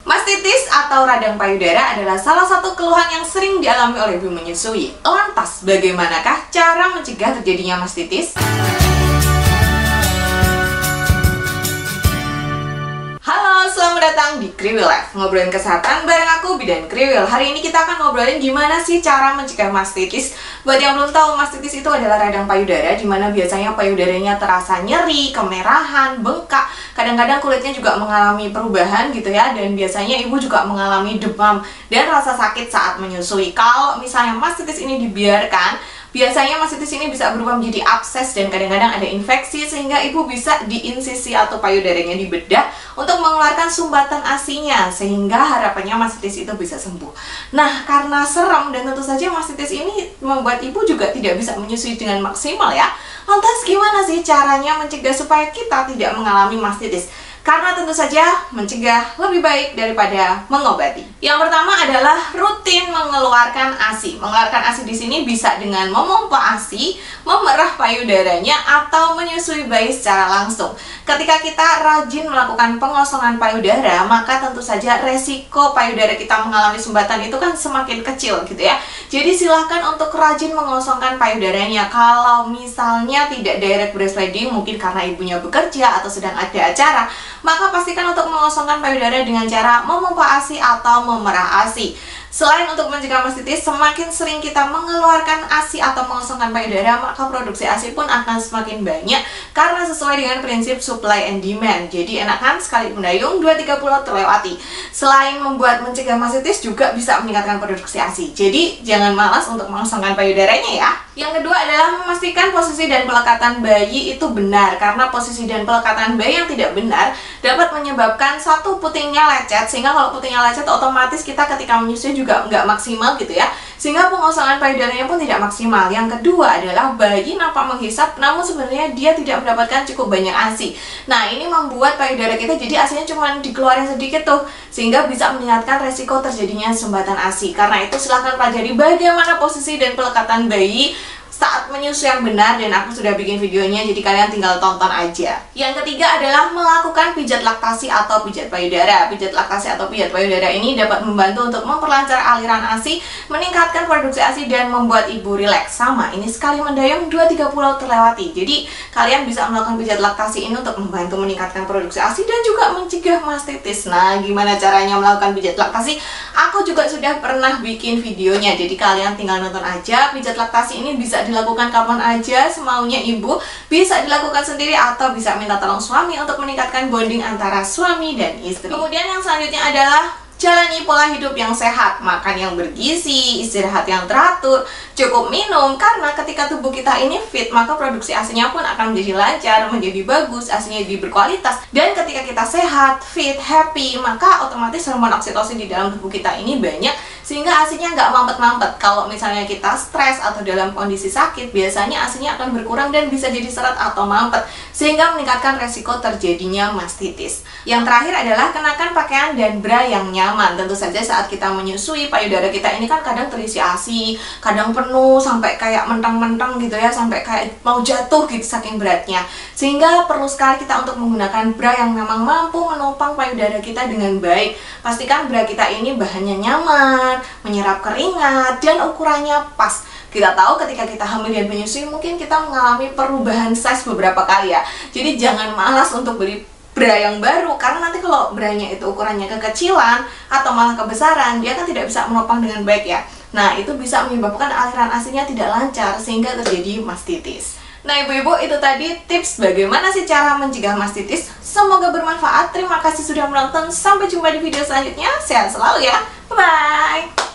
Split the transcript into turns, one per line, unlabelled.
Mastitis atau radang payudara adalah salah satu keluhan yang sering dialami oleh ibu menyusui. Lantas, bagaimanakah cara mencegah terjadinya mastitis? Halo, selamat datang di Kriwil Life. Ngobrolin kesehatan bareng aku, Bidan Kriwil. Hari ini kita akan ngobrolin gimana sih cara mencegah mastitis. Buat yang belum tahu, mastitis itu adalah radang payudara, dimana biasanya payudaranya terasa nyeri, kemerahan, bengkak. Kadang-kadang kulitnya juga mengalami perubahan gitu ya. Dan biasanya ibu juga mengalami demam dan rasa sakit saat menyusui. Kalau misalnya mastitis ini dibiarkan, biasanya mastitis ini bisa berubah menjadi abses dan kadang-kadang ada infeksi sehingga ibu bisa diinsisi atau payudaranya dibedah untuk mengeluarkan sumbatan ASI-nya sehingga harapannya mastitis itu bisa sembuh. Nah, karena serem dan tentu saja mastitis ini membuat ibu juga tidak bisa menyusui dengan maksimal ya. Lantas gimana sih caranya mencegah supaya kita tidak mengalami mastitis? Karena tentu saja mencegah lebih baik daripada mengobati. Yang pertama adalah rutin mengeluarkan ASI. Mengeluarkan ASI di sini bisa dengan memompa ASI, memerah payudaranya, atau menyusui bayi secara langsung. Ketika kita rajin melakukan pengosongan payudara, maka tentu saja resiko payudara kita mengalami sumbatan itu kan semakin kecil gitu ya. Jadi silahkan untuk rajin mengosongkan payudaranya. Kalau misalnya tidak direct breastfeeding, mungkin karena ibunya bekerja atau sedang ada acara, maka pastikan untuk mengosongkan payudara dengan cara memompa ASI atau memerah ASI. Selain untuk mencegah mastitis, semakin sering kita mengeluarkan ASI atau mengosongkan payudara, maka produksi ASI pun akan semakin banyak karena sesuai dengan prinsip supply and demand. Jadi enakan sekali mendayung 2-3 pulau terlewati. Selain membuat mencegah mastitis, juga bisa meningkatkan produksi ASI. Jadi jangan malas untuk mengosongkan payudaranya ya. Yang kedua adalah memastikan posisi dan pelekatan bayi itu benar, karena posisi dan pelekatan bayi yang tidak benar dapat menyebabkan satu putingnya lecet, sehingga kalau putingnya lecet otomatis kita ketika menyusui juga nggak maksimal gitu ya, sehingga pengosongan payudaranya pun tidak maksimal. Yang kedua adalah bayi nampak menghisap namun sebenarnya dia tidak mendapatkan cukup banyak ASI. Nah, ini membuat payudara kita jadi ASInya cuma dikeluarin sedikit tuh, sehingga bisa meningkatkan resiko terjadinya sumbatan ASI. Karena itu silahkan pelajari bagaimana posisi dan pelekatan bayi saat menyusui yang benar, dan aku sudah bikin videonya, jadi kalian tinggal tonton aja. Yang ketiga adalah melakukan pijat laktasi atau pijat payudara. Pijat laktasi atau pijat payudara ini dapat membantu untuk memperlancar aliran ASI, meningkatkan produksi ASI, dan membuat ibu rileks. Sama, ini sekali mendayung 2-3 pulau terlewati. Jadi kalian bisa melakukan pijat laktasi ini untuk membantu meningkatkan produksi ASI dan juga mencegah mastitis. Nah, gimana caranya melakukan pijat laktasi? Aku juga sudah pernah bikin videonya, jadi kalian tinggal nonton aja. Pijat laktasi ini bisa dilakukan kapan aja semaunya ibu, bisa dilakukan sendiri atau bisa minta tolong suami untuk meningkatkan bonding antara suami dan istri. Kemudian yang selanjutnya adalah jalani pola hidup yang sehat, makan yang bergizi, istirahat yang teratur, cukup minum, karena ketika tubuh kita ini fit, maka produksi ASI-nya pun akan menjadi lancar, menjadi bagus, ASI-nya jadi berkualitas. Dan ketika kita sehat, fit, happy, maka otomatis hormon oksitosin di dalam tubuh kita ini banyak, sehingga ASI-nya nggak mampet-mampet. Kalau misalnya kita stres atau dalam kondisi sakit, biasanya ASI-nya akan berkurang dan bisa jadi seret atau mampet, sehingga meningkatkan resiko terjadinya mastitis. Yang terakhir adalah kenakan pakaian dan bra yang nyaman. Tentu saja saat kita menyusui, payudara kita ini kan kadang terisi ASI, kadang penuh sampai kayak mentang-mentang gitu ya, sampai kayak mau jatuh gitu saking beratnya. Sehingga perlu sekali kita untuk menggunakan bra yang memang mampu menopang payudara kita dengan baik. Pastikan bra kita ini bahannya nyaman, menyerap keringat, dan ukurannya pas. Kita tahu ketika kita hamil dan menyusui mungkin kita mengalami perubahan size beberapa kali ya. Jadi jangan malas untuk beli bra yang baru, karena nanti kalau branya itu ukurannya kekecilan atau malah kebesaran, dia kan tidak bisa menopang dengan baik ya. Nah, itu bisa menyebabkan aliran ASI-nya tidak lancar sehingga terjadi mastitis. Nah, ibu-ibu, itu tadi tips bagaimana sih cara mencegah mastitis. Semoga bermanfaat. Terima kasih sudah menonton. Sampai jumpa di video selanjutnya. Sehat selalu ya. Bye!